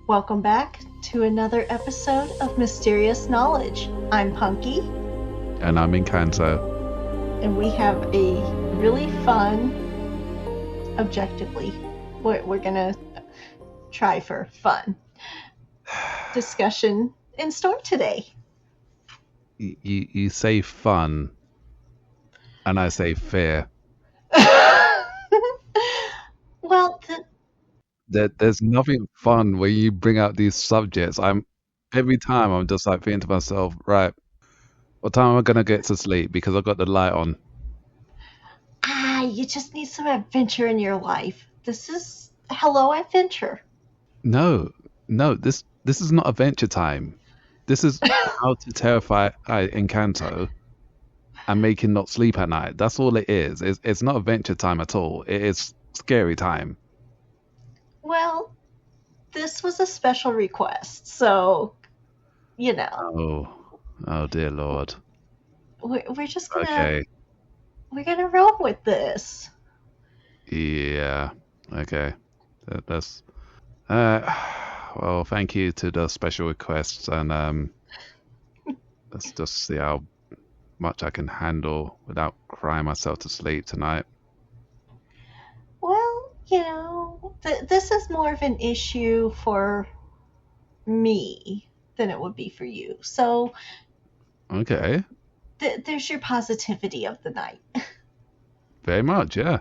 Welcome back to another episode of Mysterious Knowledge. I'm Punky, And I'm Engkanto. and we have a really fun, objectively, we're gonna try for fun discussion in store today. You say fun, and I say fear. Well, There's nothing fun when you bring out these subjects. Every time I'm just like thinking to myself, right, what time am I gonna get to sleep because I've got the light on? you just need some adventure in your life. This is Hello Adventure. No, this is not Adventure Time. This is how to terrify Encanto and make him not sleep at night. That's all it is. It's not Adventure Time at all. It is scary time. Well, this was a special request, so, Oh dear Lord. we're just gonna Okay. we're gonna roll with this. Yeah. Okay. That's well, thank you to the special requests, and let's just see how much I can handle without crying myself to sleep tonight. Well, this is more of an issue for me than it would be for you. So Okay. there's your positivity of the night. Very much, yeah.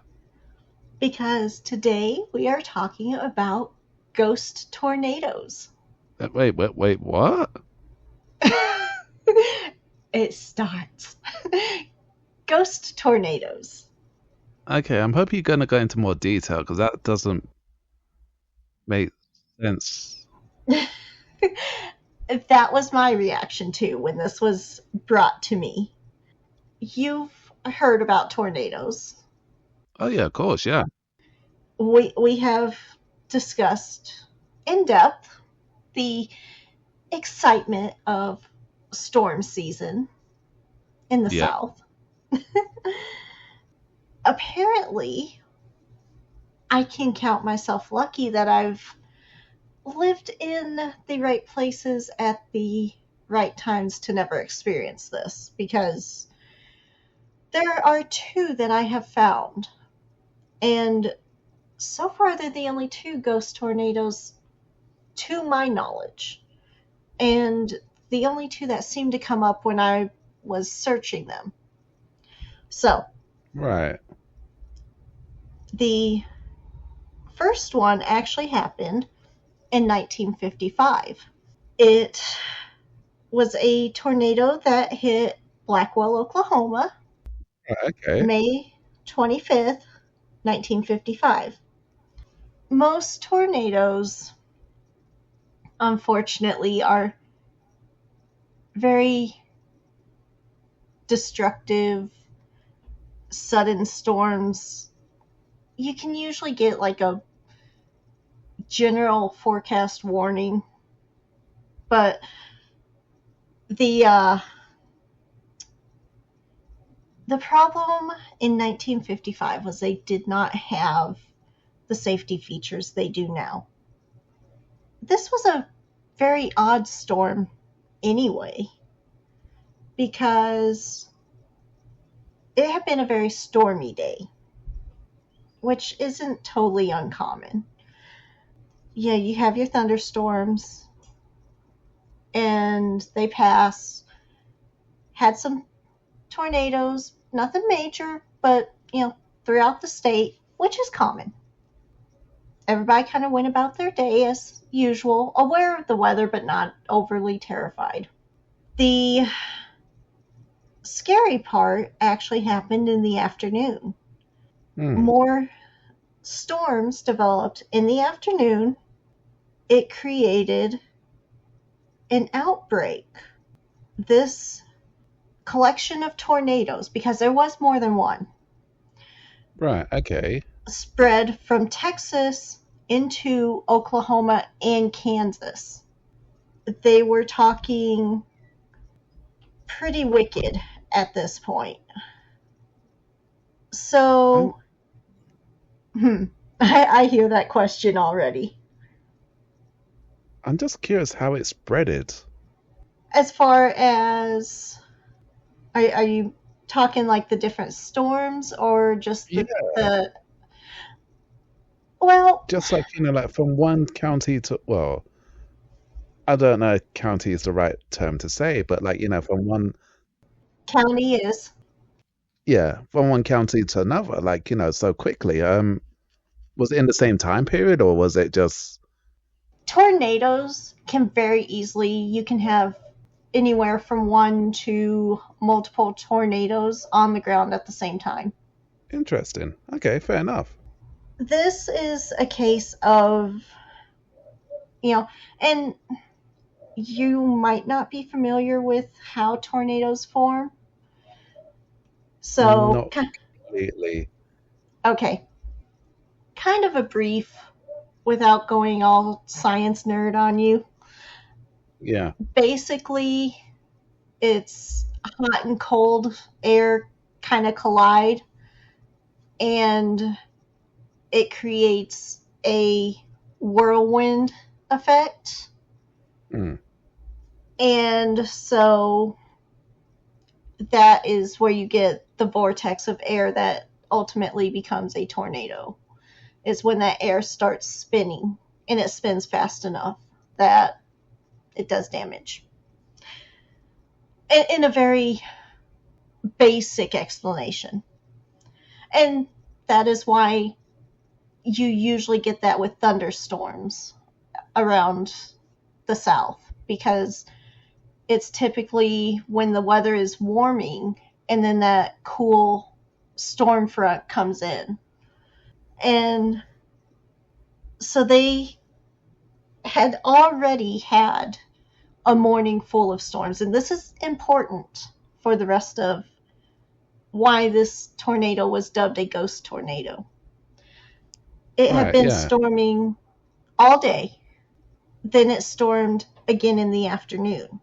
Because today we are talking about ghost tornadoes. Wait, what? It starts. Ghost tornadoes. Okay, I'm hoping you're gonna go into more detail because that doesn't make sense. That was my reaction too when this was brought to me. You've heard about tornadoes. Oh yeah, of course, yeah. We have discussed in depth the excitement of storm season in the Yeah. South. Apparently, I can count myself lucky that I've lived in the right places at the right times to never experience this, because there are two that I have found, and so far they're the only two ghost tornadoes to my knowledge, and the only two that seemed to come up when I was searching them. So, Right. the first one actually happened in 1955. It was a tornado that hit Blackwell, Oklahoma, Okay. May 25th, 1955. Most tornadoes, unfortunately, are very destructive, sudden storms. You can usually get like a general forecast warning, but the problem in 1955 was they did not have the safety features they do now. This was a very odd storm anyway, because it had been a very stormy day, which isn't totally uncommon. Yeah, you have your thunderstorms, and they pass. Had some tornadoes, nothing major, but, throughout the state, which is common. Everybody kind of went about their day as usual, aware of the weather, but not overly terrified. The scary part actually happened in the afternoon. More storms developed in the afternoon. It created an outbreak. This collection of tornadoes, because there was more than one, Right, okay. spread from Texas into Oklahoma and Kansas. They were talking pretty wicked at this point. So, I hear that question already. I'm just curious how it spreaded. As far as, are you talking like the different storms or just Yeah, the well, just like, like from one county to, well, I don't know if county is the right term to say, but like, from one, county is. yeah, from one county to another, like, so quickly. Was it in the same time period or was it just, Tornadoes can very easily, you can have anywhere from one to multiple tornadoes on the ground at the same time. interesting? Okay, fair enough. This is a case of, you know, and you might not be familiar with how tornadoes form. So, Not completely. okay, kind of a brief without going all science nerd on you. Yeah. Basically, it's hot and cold air kind of collide, and it creates a whirlwind effect. Mm, And so that is where you get the vortex of air that ultimately becomes a tornado. Is when that air starts spinning, and it spins fast enough that it does damage. In a very basic explanation. And that is why you usually get that with thunderstorms around the South, because it's typically when the weather is warming and then that cool storm front comes in. And so they had already had a morning full of storms. And this is important for the rest of why this tornado was dubbed a ghost tornado. It had right, been yeah. storming all day, then it stormed again in the afternoon.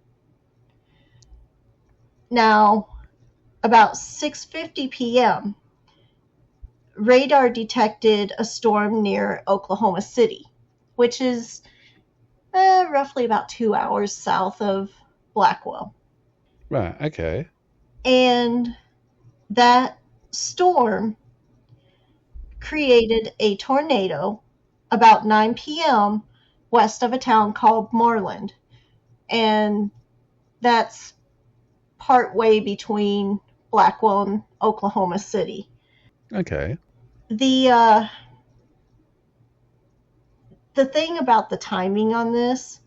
Now, about 6:50 p.m., radar detected a storm near Oklahoma City, which is roughly about 2 hours south of Blackwell. Right, okay. And that storm created a tornado about 9 p.m. west of a town called Moreland. And that's part way between Blackwell and Oklahoma City. Okay. The the thing about the timing on this,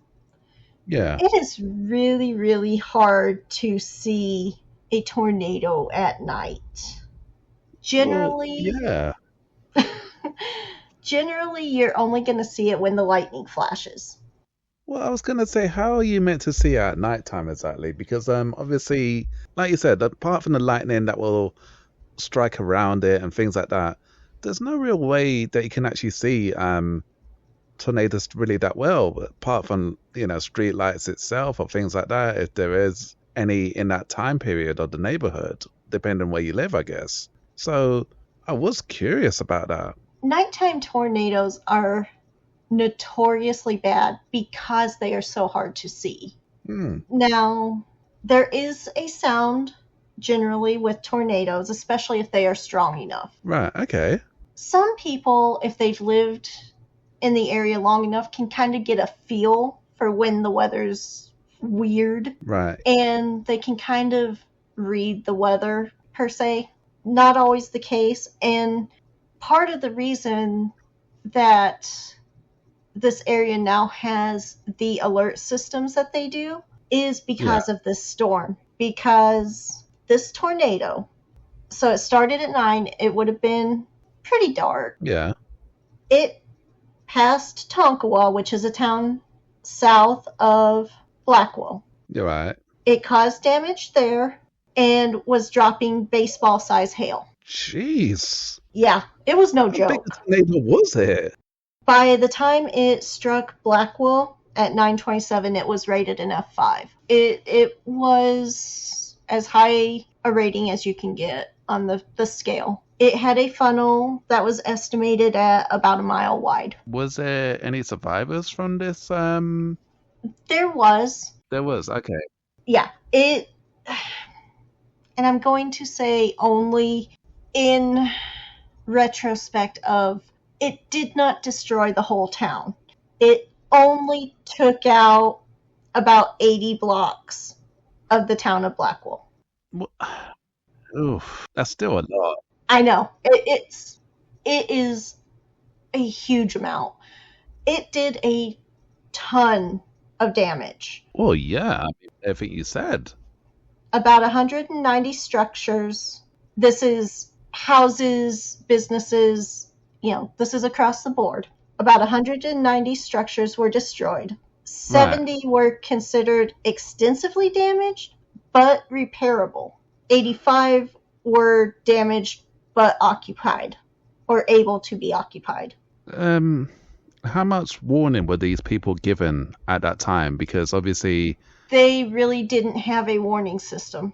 Yeah. it is really, really hard to see a tornado at night. Well, Generally, yeah. generally you're only going to see it when the lightning flashes. Well, I was gonna say, how are you meant to see it at nighttime exactly? Because obviously, like you said, apart from the lightning that will strike around it and things like that, there's no real way that you can actually see tornadoes really that well, apart from, street lights itself or things like that, if there is any in that time period of the neighborhood, depending where you live, I guess. So I was curious about that. Nighttime tornadoes are notoriously bad because they are so hard to see. Hmm. Now, there is a sound generally with tornadoes, especially if they are strong enough. Right, okay. Some people, if they've lived in the area long enough, can kind of get a feel for when the weather's weird, Right. and they can kind of read the weather per se. Not always the case. And part of the reason that this area now has the alert systems that they do is Yeah. because of this storm. Because this tornado, so it started at 9, it would have been pretty dark. Yeah. It passed Tonkawa, which is a town south of Blackwell. You're right. It caused damage there and was dropping baseball size hail. Jeez. Yeah, it was no How big a joke. tornado was it? By the time it struck Blackwell at 9:27, it was rated an F5. It was as high a rating as you can get on the scale. It had a funnel that was estimated at about a mile wide. Was there any survivors from this There was, There was. Okay. yeah, it, and I'm going to say only in retrospect of it did not destroy the whole town. It only took out about 80 blocks of the town of Blackwell. Oof. That's still a lot. I know. It is a huge amount. It did a ton of damage. Well, yeah. I mean, everything you said. About 190 structures. This is houses, businesses, this is across the board. About 190 structures were destroyed. Right. 70 were considered extensively damaged, but repairable. 85 were damaged but occupied, or able to be occupied. Um, how much warning were these people given at that time? Because obviously, They really didn't have a warning system.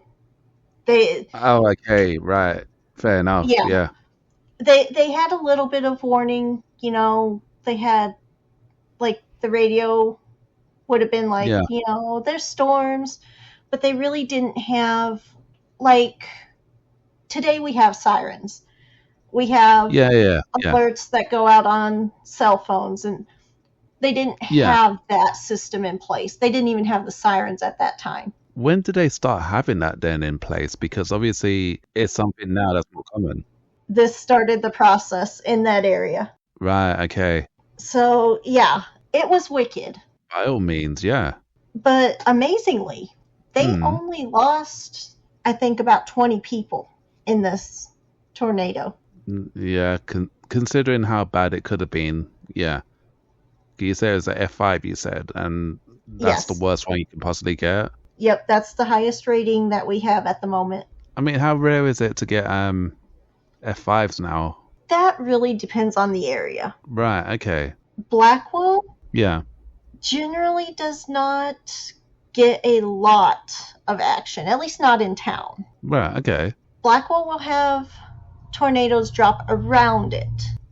They, oh, okay, right, fair enough. yeah, Yeah, they had a little bit of warning. They had like the radio would have been like, yeah, there's storms, but they really didn't have like today we have sirens. We have yeah. alerts that go out on cell phones, and they didn't Yeah. have that system in place. They didn't even have the sirens at that time. When did they start having that then in place? Because obviously, it's something now that's more common. This started the process in that area. Right. Okay. So, yeah, it was wicked. By all means, yeah. But amazingly, they Hmm. only lost, I think, about 20 people in this tornado. Yeah. Considering how bad it could have been, yeah. You said it was a F5, you said, and that's the Yes. worst one you can possibly get. Yep, that's the highest rating that we have at the moment. I mean, how rare is it to get F5s now? That really depends on the area. Right. Okay. Blackwell Yeah. generally does not get a lot of action, at least not in town. Right. Okay. Blackwell will have tornadoes drop around it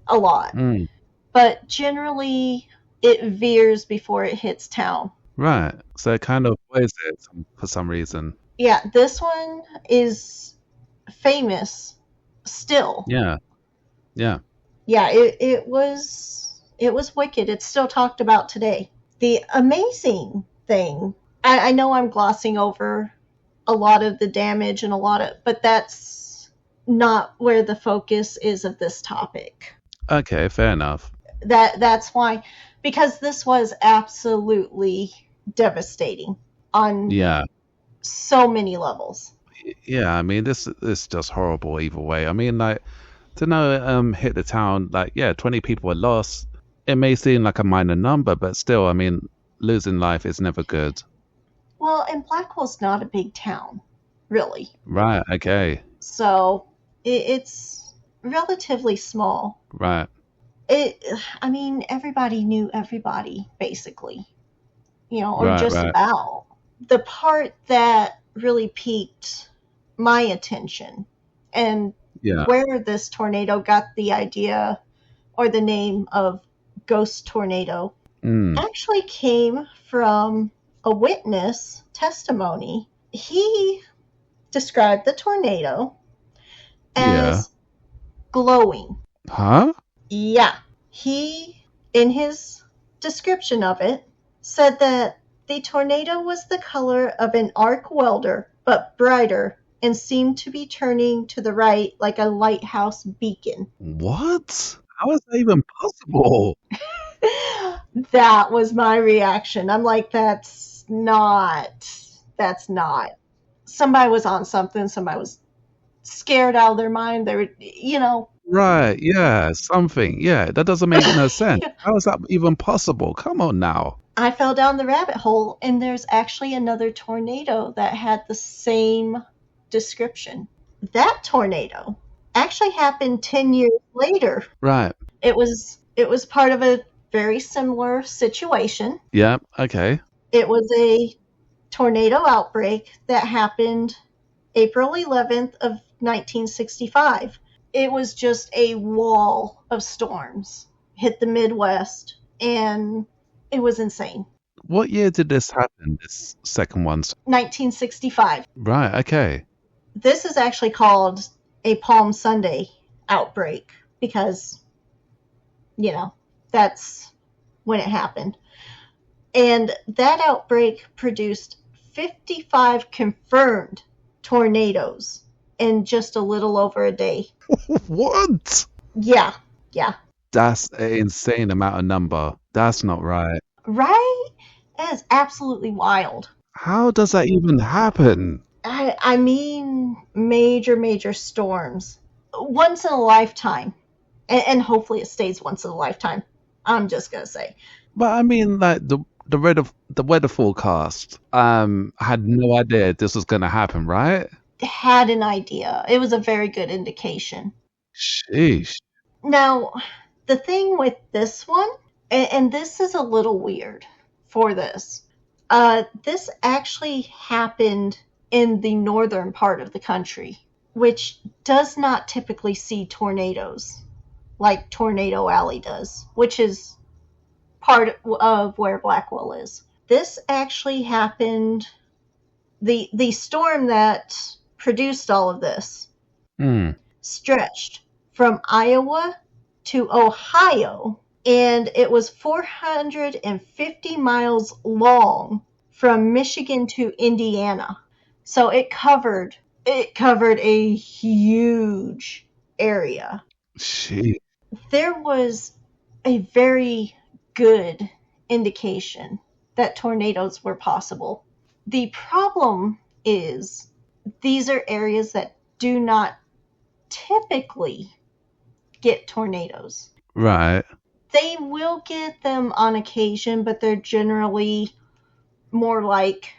a lot, Mm. but generally it veers before it hits town. Right. So it kind of avoids it for some reason. Yeah, this one is famous still. Yeah. Yeah. Yeah, it was wicked. It's still talked about today. The amazing thing, I know I'm glossing over a lot of the damage and but that's not where the focus is of this topic. Okay. Fair enough. That's why, because this was absolutely devastating on Yeah. so many levels. Yeah. I mean, this is just horrible either way. I mean, like to know hit the town, like yeah, 20 people were lost. It may seem like a minor number, but still, I mean, losing life is never good. Well, and Blackwell's not a big town, really. Right. Okay. So it's relatively small. Right. It, I mean, everybody knew everybody, basically, or Right. just Right. about. The part that really piqued my attention and Yeah. where this tornado got the idea or the name of ghost tornado Mm. actually came from a witness testimony. He described the tornado Yeah. as glowing. Huh? Yeah. He, in his description of it, said that the tornado was the color of an arc welder, but brighter, and seemed to be turning to the right like a lighthouse beacon. What? How is that even possible? That was my reaction. I'm like, that's not. Somebody was on something. Somebody was scared out of their mind. They were. Right. Yeah. Something. Yeah. That doesn't make no sense. How is that even possible? Come on now. I fell down the rabbit hole, and there's actually another tornado that had the same description. That tornado actually happened 10 years later. Right. It was part of a very similar situation. Yeah. Okay. It was a tornado outbreak that happened April 11th of 1965. It was just a wall of storms hit the Midwest, and it was insane. What year did this happen? This second one? 1965. Right. Okay. This is actually called a Palm Sunday outbreak because, you know, that's when it happened. And that outbreak produced 55 confirmed tornadoes in just a little over a day. What? Yeah, yeah. That's an insane amount of number. That's not right. Right? That is absolutely wild. How does that even happen? I mean, major, major storms. Once in a lifetime. And hopefully it stays once in a lifetime. I'm just going to say. But I mean, like the weather forecast. Had no idea this was gonna happen, right? Had an idea. It was a very good indication. Sheesh. Now, the thing with this one, and this is a little weird for this actually happened in the northern part of the country, which does not typically see tornadoes like Tornado Alley does, which is part of where Blackwell is. This actually happened, the storm that produced all of this Hmm. stretched from Iowa to Ohio, and it was 450 miles long from Michigan to Indiana. So it covered a huge area. Sheesh. There was a very good indication that tornadoes were possible. The problem is these are areas that do not typically get tornadoes. Right. They will get them on occasion, but they're generally more like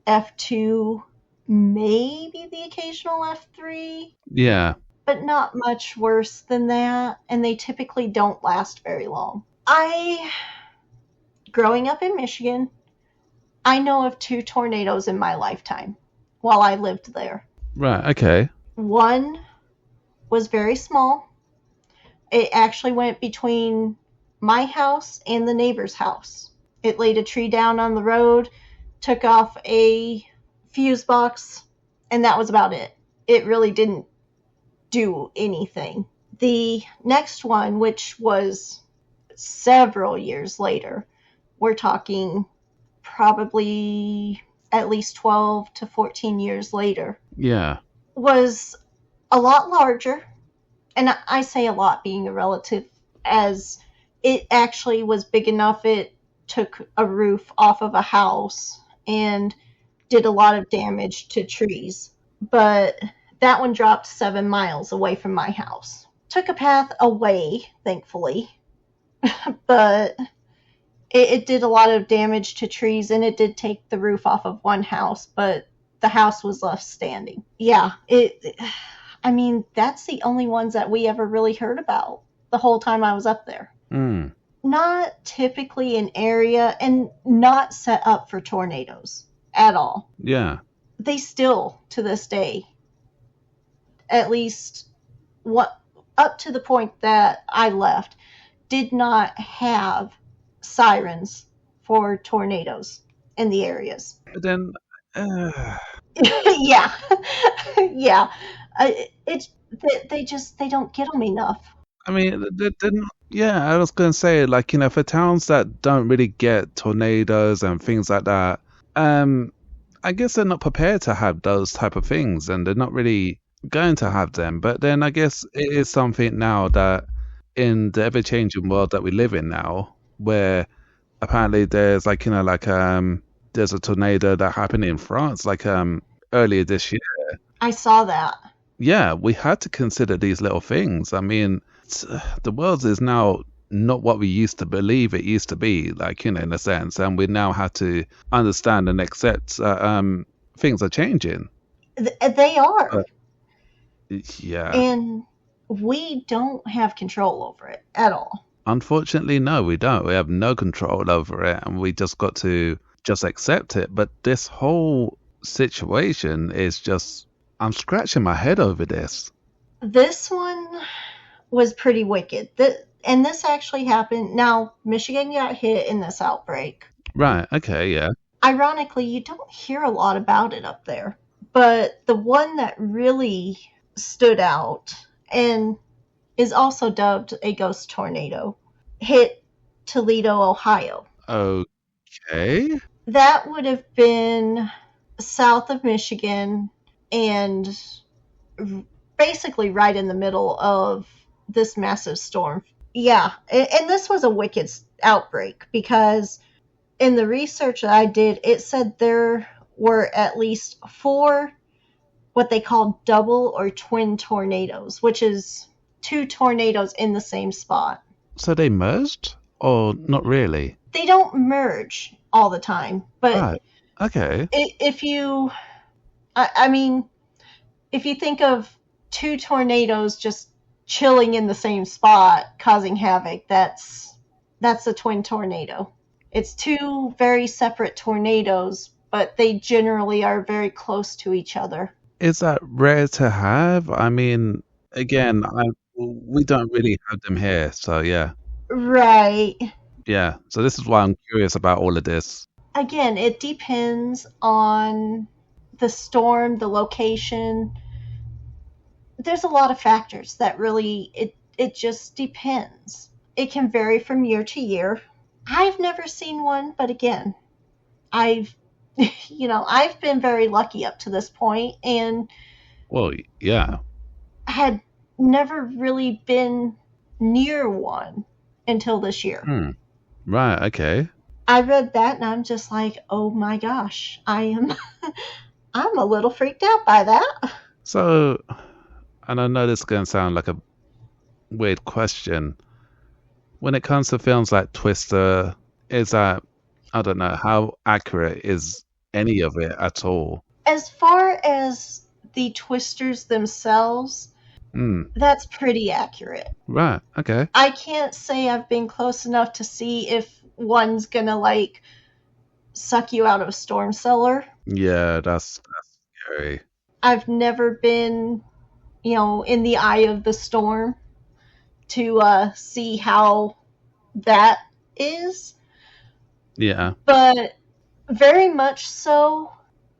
F2, maybe the occasional F3, Yeah. but not much worse than that, and they typically don't last very long. Growing up in Michigan, I know of 2 tornadoes in my lifetime while I lived there. Right. Okay. One was very small. It actually went between my house and the neighbor's house. It laid a tree down on the road, took off a fuse box, and that was about it. It really didn't do anything. The next one, which was several years later, we're talking probably at least 12 to 14 years later, Yeah. was a lot larger. And I say a lot being a relative, as it actually was big enough it took a roof off of a house and did a lot of damage to trees. But that one dropped 7 miles away from my house. Took a path away, thankfully, but it did a lot of damage to trees, and it did take the roof off of one house, but the house was left standing. Yeah, I mean, that's the only ones that we ever really heard about the whole time I was up there. Hmm. Not typically an area and not set up for tornadoes at all. Yeah. They still, to this day, at least what up to the point that I left, did not have sirens for tornadoes in the areas. But then. Yeah, yeah. It's they don't get them enough. I mean, then yeah, I was gonna say, like, for towns that don't really get tornadoes and things like that, um, I guess they're not prepared to have those type of things, and they're not really going to have them. But then I guess it is something now that in the ever-changing world that we live in now, where apparently there's like, there's a tornado that happened in France, like earlier this year. I saw that. Yeah, we had to consider these little things. I mean, the world is now not what we used to believe it used to be, like, in a sense, and we now have to understand and accept things are changing. They are, But yeah, and we don't have control over it at all. unfortunately, no, we don't. We have no control over it, and we just got to just accept it. But this whole situation is just, I'm scratching my head over this. This one was pretty wicked. And this actually happened. Now, Michigan got hit in this outbreak. Right. Okay. Yeah. Ironically, you don't hear a lot about it up there. But the one that really stood out and is also dubbed a ghost tornado hit Toledo, Ohio. Okay. That would have been south of Michigan and basically right in the middle of this massive storm. Yeah, and this was a wicked outbreak because in the research that I did, it said there were at least four what they call double or twin tornadoes, which is two tornadoes in the same spot. So they merged, or not really? They don't merge all the time, but Right. Okay. if you, I mean, if you think of two tornadoes just chilling in the same spot causing havoc, that's a twin tornado. It's two very separate tornadoes, but they generally are very close to each other. Is that rare to have? I mean, again, we don't really have them here, so yeah. Right. Yeah. So this is why I'm curious about all of this. Again, it depends on the storm, the location. There's a lot of factors that really it just depends. It can vary from year to year. I've never seen one, but again, I've I've been very lucky up to this point and Well, yeah. had never really been near one until this year. Hmm. Right. Okay. I read that and I'm just like, "Oh my gosh, I am I'm a little freaked out by that." So, and I know this is going to sound like a weird question. When it comes to films like Twister, is that, I don't know, how accurate is any of it at all? As far as the twisters themselves, Hmm. that's pretty accurate. Right. Okay. I can't say I've been close enough to see if one's gonna like suck you out of a storm cellar. Yeah, that's scary. I've never been, in the eye of the storm to see how that is, Yeah. but very much so.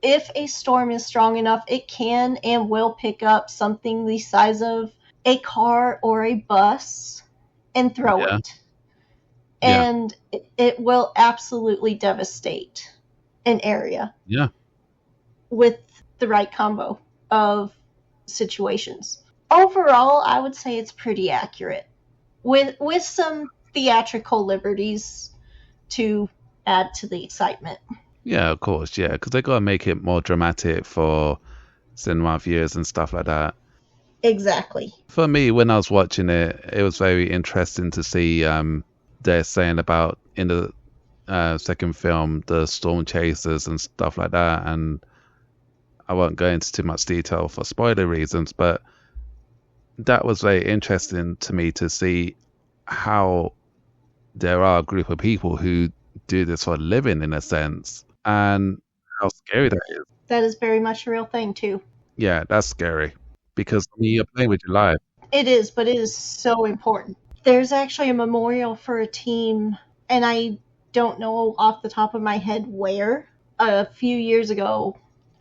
If a storm is strong enough, it can and will pick up something the size of a car or a bus and throw Yeah. it. Yeah. And it will absolutely devastate an area Yeah. with the right combo of situations. Overall, I would say it's pretty accurate with some theatrical liberties to add to the excitement. Yeah, of course. Yeah, because they got to make it more dramatic for cinema viewers and stuff like that. Exactly. For me, when I was watching it, it was very interesting to see they're saying about in the second film the storm chasers and stuff like that. And I won't go into too much detail for spoiler reasons, but that was very interesting to me to see how there are a group of people who do this for a living in a sense, and how scary that is. That is very much a real thing, too. Yeah, that's scary because I mean, you're playing with your life. It is, but it is so important. There's actually a memorial for a team, and I don't know off the top of my head where. A few years ago,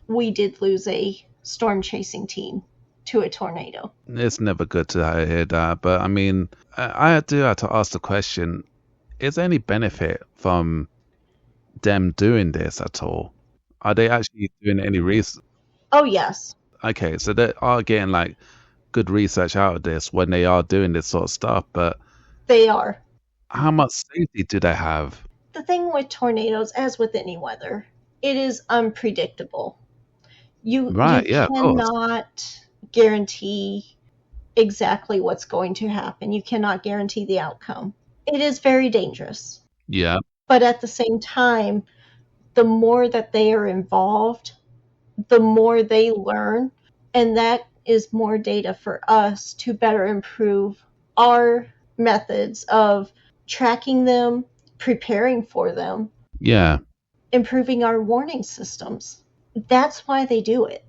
we did lose a storm chasing team to a tornado. It's never good to hear that, but I mean, I do have to ask the question: is there any benefit from them doing this at all? Are they actually doing any research? Oh, yes, Okay, so they are getting like good research out of this when they are doing this sort of stuff, but they are. how much safety do they have? The thing with tornadoes, as with any weather, it is unpredictable. You Right, yeah, of course. cannot guarantee exactly what's going to happen. You cannot guarantee the outcome. It is very dangerous. Yeah, But at the same time, the more that they are involved, the more they learn. And that is more data for us to better improve our methods of tracking them, preparing for them, yeah, improving our warning systems. That's why they do it.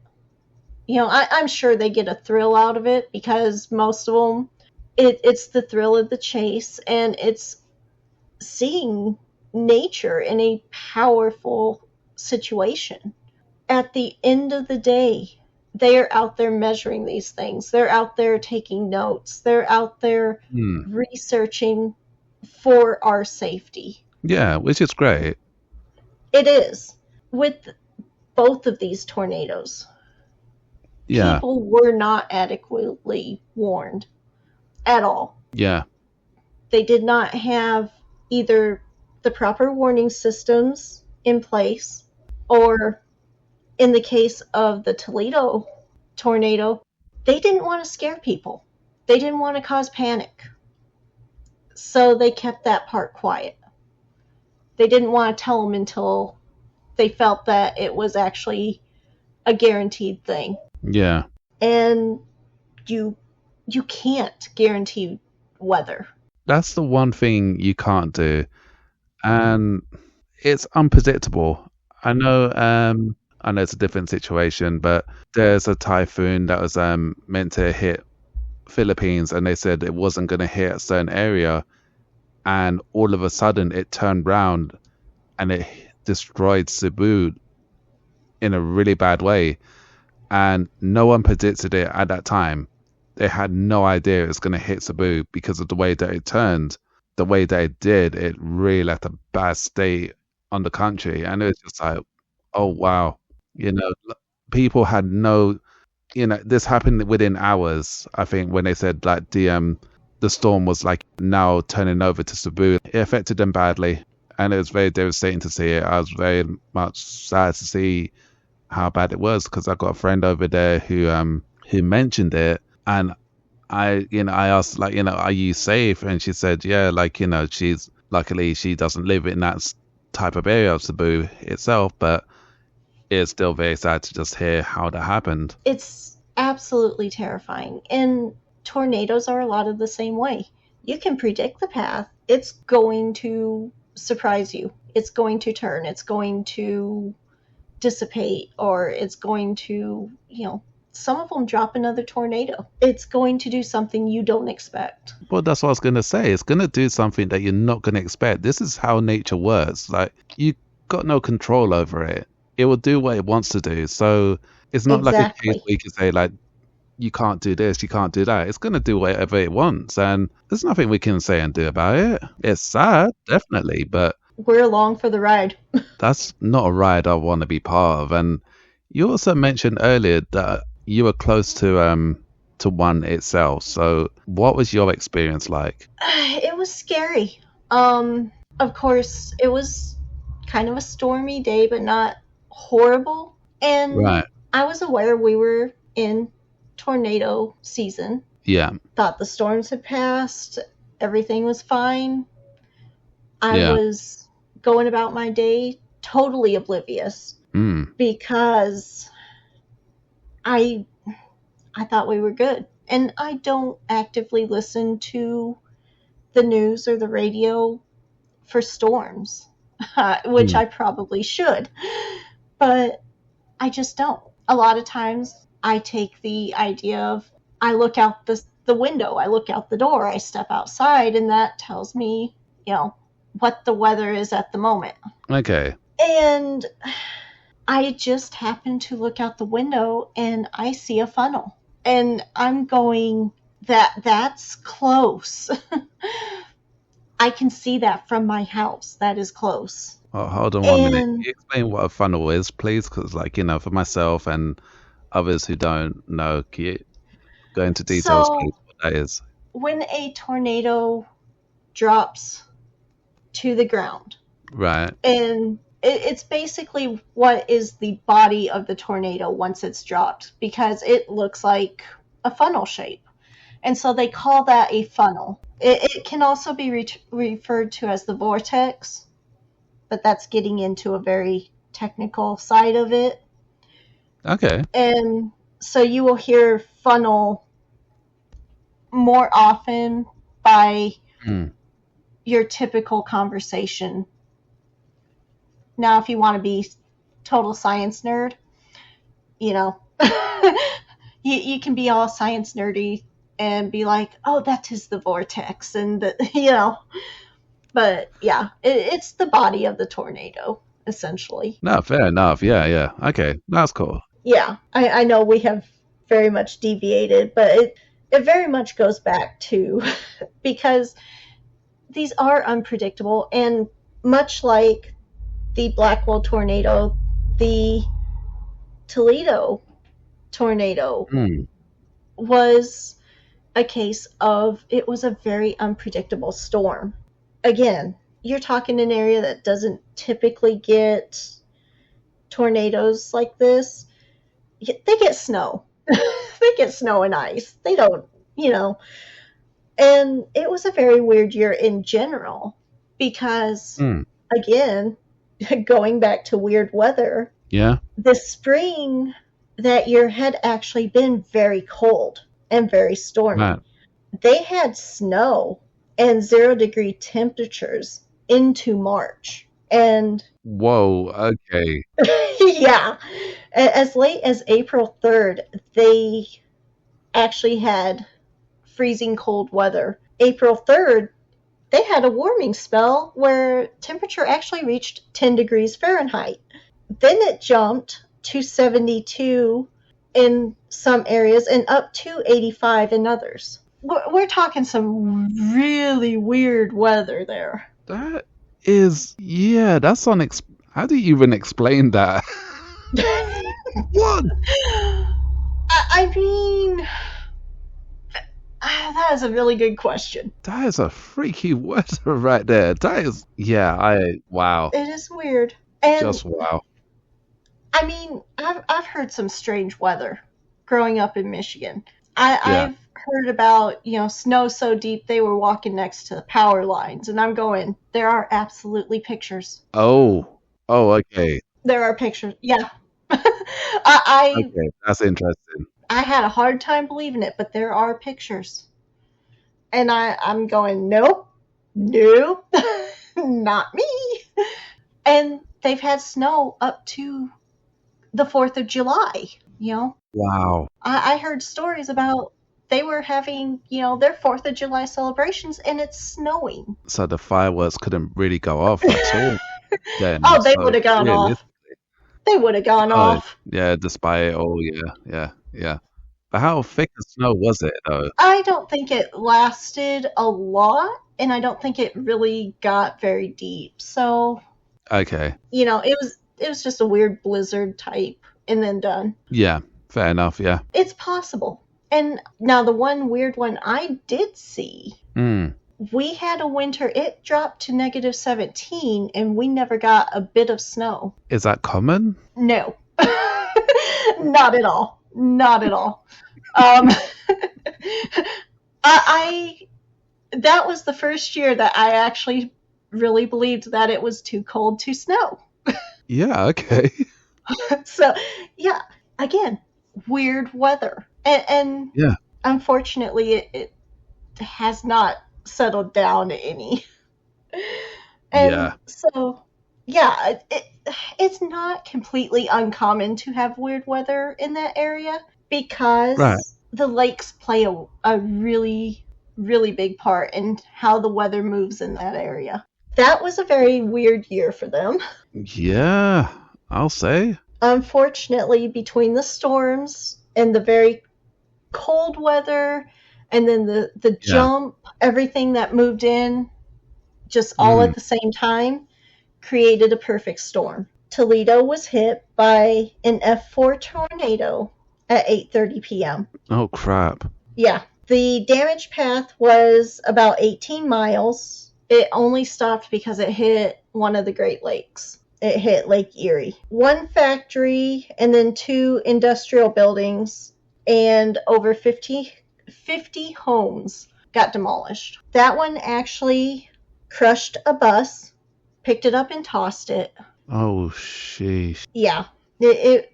I'm sure they get a thrill out of it because most of them, it's the thrill of the chase and it's seeing nature in a powerful situation. At the end of the day, they are out there measuring these things. They're out there taking notes. They're out there Hmm. researching for our safety. Yeah, which is great. It is. With both of these tornadoes, Yeah, people were not adequately warned at all. yeah, They did not have either the proper warning systems in place, or in the case of the Toledo tornado, they didn't want to scare people. They didn't want to cause panic. So they kept that part quiet. They didn't want to tell them until they felt that it was actually a guaranteed thing. yeah. And you you can't guarantee weather. That's the one thing you can't do, and it's unpredictable. I know it's a different situation, but there's a typhoon that was meant to hit Philippines, and they said it wasn't going to hit a certain area, and all of a sudden it turned round and it destroyed Cebu in a really bad way, and no one predicted it at that time. They had no idea it was going to hit Cebu because of the way that it turned, the way that it did. It really left a bad state on the country, and it was just like, oh wow, you know, people had no, this happened within hours. I think when they said like the storm was like now turning over to Cebu, it affected them badly, and it was very devastating to see it. I was very much sad to see how bad it was because I got a friend over there who mentioned it, and I asked like, are you safe? And she said, yeah, like, she's luckily she doesn't live in that type of area of Cebu itself, but it's still very sad to just hear how that happened. It's absolutely terrifying. And tornadoes are a lot of the same way. You can predict the path. It's going to surprise you. It's going to turn. It's going to dissipate, or it's going to, some of them drop another tornado. It's going to do something you don't expect. Well, that's what I was going to say. It's going to do something that you're not going to expect. This is how nature works. Like, you got no control over it. It will do what it wants to do. So it's not like a case Exactly. where you can say, like, you can't do this, you can't do that. It's going to do whatever it wants. And there's nothing we can say and do about it. It's sad, definitely, but We're along for the ride. that's not a ride I want to be part of. And you also mentioned earlier that you were close to one itself. So what was your experience like? It was scary. Of course, it was kind of a stormy day, but not horrible. And Right. I was aware we were in tornado season. Yeah. Thought the storms had passed. Everything was fine. I Yeah. was going about my day totally oblivious Mm. because I I thought we were good. And I don't actively listen to the news or the radio for storms, which Mm. I probably should, but I just don't. A lot of times I take the idea of I look out the window, I look out the door, I step outside, and that tells me, what the weather is at the moment. Okay. And I just happen to look out the window and I see a funnel. And I'm going, that's close. I can see that from my house. That is close. Oh, hold on 1 minute. Can And you explain what a funnel is, please? Because, like, for myself and others who don't know, can you go into details, please, so what that is? when a tornado drops to the ground, Right. and it's basically what is the body of the tornado once it's dropped, because it looks like a funnel shape. And so they call that a funnel. It can also be referred to as the vortex, but that's getting into a very technical side of it. Okay. And so you will hear funnel more often by Mm. your typical conversation. Now, if you want to be total science nerd, you know, you can be all science nerdy and be like, oh, that is the vortex. And, But yeah, it's the body of the tornado, essentially. No, fair enough. Yeah, yeah. Okay, that's cool. Yeah, I know we have very much deviated, but it very much goes back to because these are unpredictable, and much like the Blackwell tornado, the Toledo tornado Hmm. was a case of it was a very unpredictable storm. Again, you're talking an area that doesn't typically get tornadoes like this. They get snow. They get snow and ice. They don't, you know. And it was a very weird year in general because, Hmm. again, going back to weird weather, Yeah. the spring that year had actually been very cold and very stormy. Right. They had snow and 0-degree temperatures into March. And Whoa. Okay. yeah, as late as April 3rd, they actually had freezing cold weather. April 3rd, they had a warming spell where temperature actually reached 10 degrees Fahrenheit. Then it jumped to 72 in some areas and up to 85 in others. We're talking some really weird weather there. That is. Yeah. That's How do you even explain that? What? I mean, that is a really good question. That is a freaky weather right there. That is. Yeah. Wow. It is weird. And Just wow. I mean, I've heard some strange weather growing up in Michigan. Yeah. I've heard about, snow so deep they were walking next to the power lines, and I'm going, there are absolutely pictures. Oh. Oh. Okay. There are pictures. Yeah. I Okay. That's interesting. I had a hard time believing it, but there are pictures. And I'm going, nope, nope, not me. And they've had snow up to the 4th of July, Wow. I heard stories about they were having, their 4th of July celebrations and it's snowing. So the fireworks couldn't really go off at all. Then. Oh, they So would have gone really. off. They would have gone Oh, off. yeah, despite it all, yeah, yeah, yeah. But how thick of snow was it, though? I don't think it lasted a lot, and I don't think it really got very deep. So, Okay, it was just a weird blizzard type and then done. yeah, fair enough, yeah. It's possible. And now the one weird one I did see, Hmm. we had a winter, it dropped to -17 and we never got a bit of snow. Is that common? No. Not at all. Not at all. Um, I that was the first year that I actually really believed that it was too cold to snow. Yeah, okay. So, yeah, again, weird weather. And Yeah, unfortunately, it has not settled down any. And yeah, so, yeah, it's not completely uncommon to have weird weather in that area right. because the lakes play a really, really big part in how the weather moves in that area. That was a very weird year for them. Yeah, I'll say. Unfortunately, between the storms and the very cold weather and then the Yeah. jump, everything that moved in just all Mm. at the same time created a perfect storm. Toledo was hit by an F4 tornado at 8:30 p.m. Oh, crap. Yeah, the damage path was about 18 miles. It only stopped because it hit one of the Great Lakes. It hit Lake Erie. One factory and then 2 industrial buildings and over 50 homes got demolished. That one actually crushed a bus, picked it up and tossed it. Oh, sheesh. Yeah, it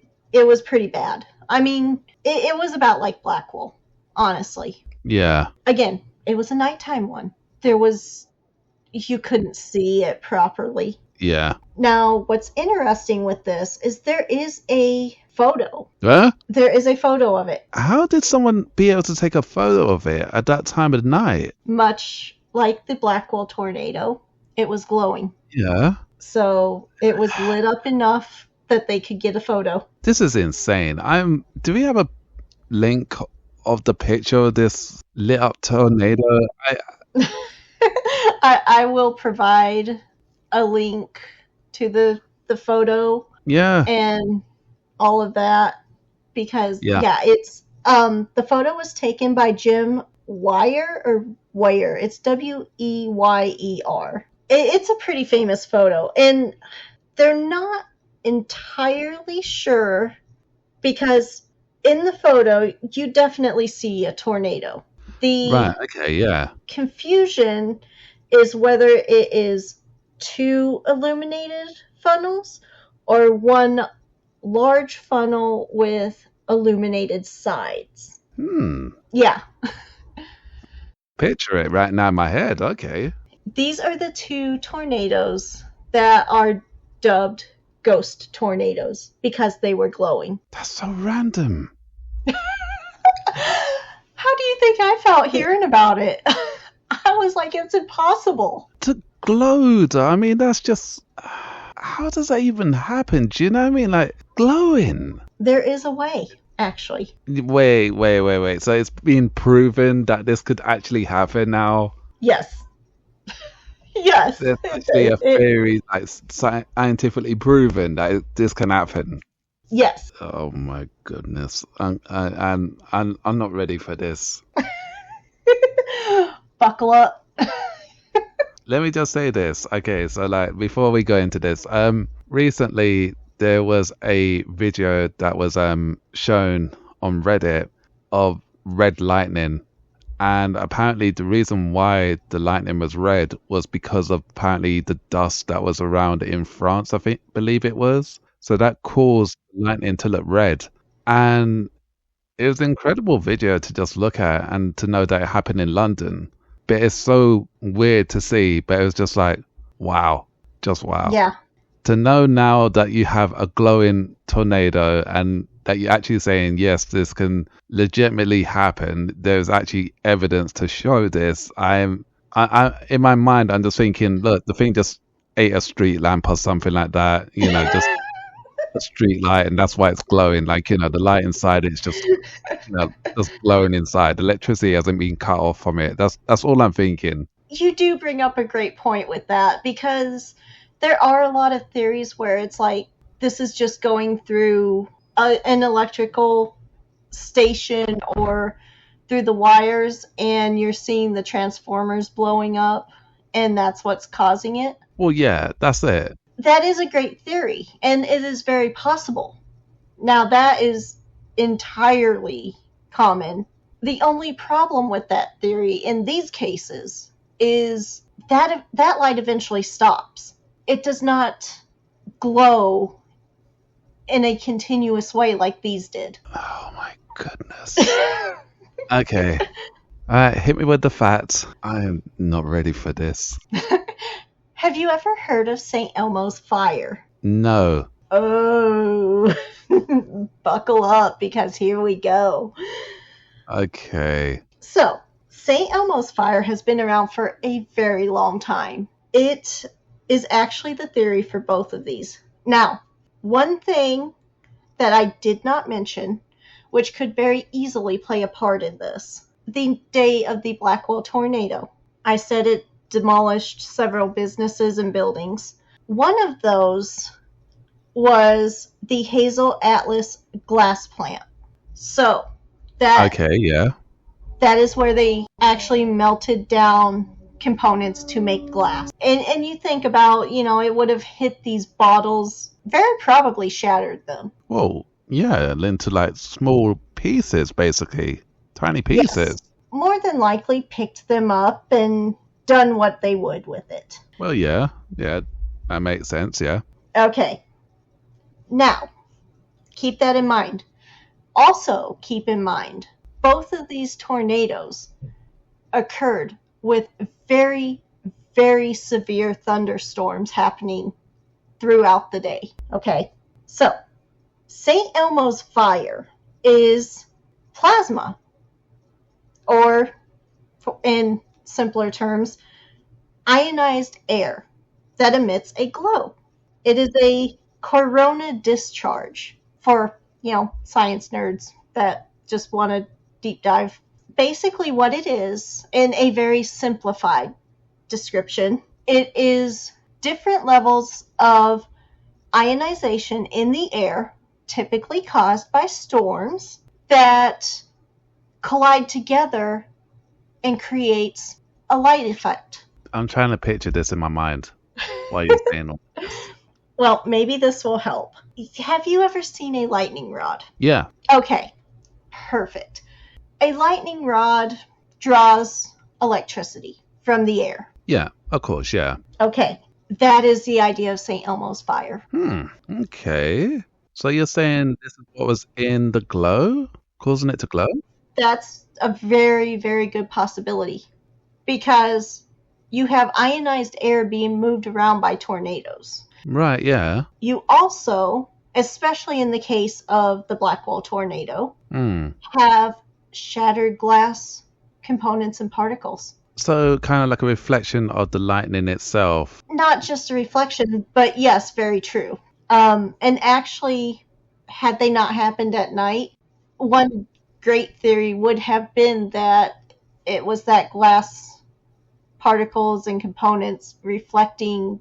was pretty bad. I mean, it was about like Blackwell, honestly. Yeah, Again, it was a nighttime one. You couldn't see it properly. yeah. Now, what's interesting with this is there is a photo. Huh? There is a photo of it, How did someone be able to take a photo of it at that time of night? much like the Blackwell tornado. It was glowing. Yeah. So it was lit up enough that they could get a photo. This is insane. Do we have a link of the picture of this lit up tornado? I I will provide a link to the photo Yeah. and all of that because Yeah. yeah, it's the photo was taken by Jim Wire or Wire. It's Weyer. It's a pretty famous photo, and they're not entirely sure because in the photo you definitely see a tornado. The Right. Okay. Yeah. confusion is whether it is two illuminated funnels or one large funnel with illuminated sides. Yeah, Picture it right now in my head. Okay. these are the two tornadoes that are dubbed ghost tornadoes because they were glowing. That's so random. How do you think I felt hearing about it? I was like, it's impossible. To glow, though, I mean, that's just. How does that even happen? Do you know what I mean? Like, glowing. There is a way, actually. Wait. So it's been proven that this could actually happen now? Yes. Yes. There's actually a theory, like, scientifically proven that this can happen. Yes. Oh my goodness. I'm not ready for this. Buckle up. Let me just say this. Okay, so like before we go into this, recently there was a video that was shown on Reddit of red lightning, and apparently the reason why the lightning was red was because of apparently the dust that was around in France, believe it was. So that caused lightning to look red. And it was an incredible video to just look at and to know that it happened in London. But it's so weird to see, but it was just like, wow, just wow. Yeah. To know now that you have a glowing tornado and that you're actually saying, yes, this can legitimately happen. There's actually evidence to show this. I in my mind, I'm just thinking, look, the thing just ate a street lamp or something like that, just a street light, and that's why it's glowing. Like, the light inside it's just just glowing inside. The electricity hasn't been cut off from it. That's all I'm thinking. You do bring up a great point with that because there are a lot of theories where it's like this is just going through an electrical station or through the wires and you're seeing the transformers blowing up and that's what's causing it. Well, yeah, that's it. That is a great theory and it is very possible. Now that is entirely common. The only problem with that theory in these cases is that light eventually stops. It does not glow in a continuous way like these did. Oh my goodness. Okay. All right, hit me with the facts. I am not ready for this. Have you ever heard of St. Elmo's fire? No. Oh, buckle up because here we go. Okay. So, St. Elmo's fire has been around for a very long time. It is actually the theory for both of these. Now, one thing that I did not mention, which could very easily play a part in this, the day of the Blackwell tornado. I said it demolished several businesses and buildings. One of those was the Hazel Atlas glass plant. So, Okay, yeah. that is where they actually melted down components to make glass. And you think about, it would have hit these bottles, very probably shattered them. Well, yeah, into like small pieces, basically. Tiny pieces. Yes. More than likely picked them up and done what they would with it. Well, yeah, that makes sense, yeah. Okay. Now, keep that in mind. Also, keep in mind, both of these tornadoes occurred with very, very severe thunderstorms happening throughout the day. Okay, so St. Elmo's fire is plasma, or in simpler terms, ionized air that emits a glow. It is a corona discharge for, science nerds that just want to deep dive. Basically, what it is, in a very simplified description, it is different levels of ionization in the air, typically caused by storms, that collide together and creates a light effect. I'm trying to picture this in my mind while you're saying all this. Well, maybe this will help. Have you ever seen a lightning rod? Yeah. Okay, perfect. A lightning rod draws electricity from the air. Yeah, of course, yeah. Okay, that is the idea of St. Elmo's fire. Okay. So you're saying this is what was in the glow, causing it to glow? That's a very, very good possibility because you have ionized air being moved around by tornadoes. Right, yeah. You also, especially in the case of the Blackwell tornado, have shattered glass components and particles. So kind of like a reflection of the lightning itself. Not just a reflection, but yes, very true. And actually, had they not happened at night, one great theory would have been that it was that glass particles and components reflecting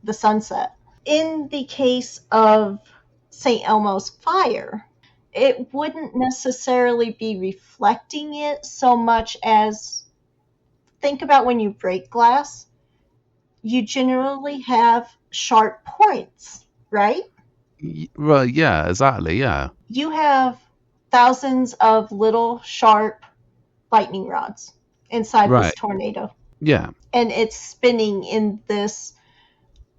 the sunset. In the case of St. Elmo's fire, it wouldn't necessarily be reflecting it so much as, think about when you break glass, you generally have sharp points, right? Well, yeah, exactly, yeah. You have thousands of little sharp lightning rods inside this tornado. Yeah. And it's spinning in this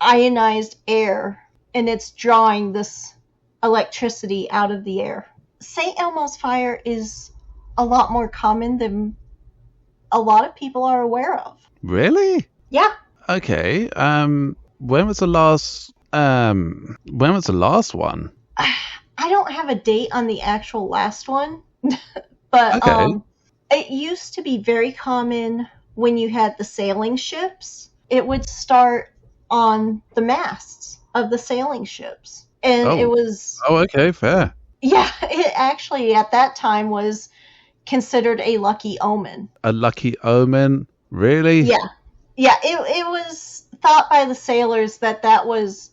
ionized air, and it's drawing this electricity out of the air. St. Elmo's fire is a lot more common than a lot of people are aware of. Really? Yeah. Okay. When was the last one? I don't have a date on the actual last one, but it used to be very common when you had the sailing ships. It would start on the masts of the sailing ships. And it was... Oh, okay, fair. Yeah, it actually at that time was considered a lucky omen. A lucky omen? Really? Yeah. Yeah, it was thought by the sailors that was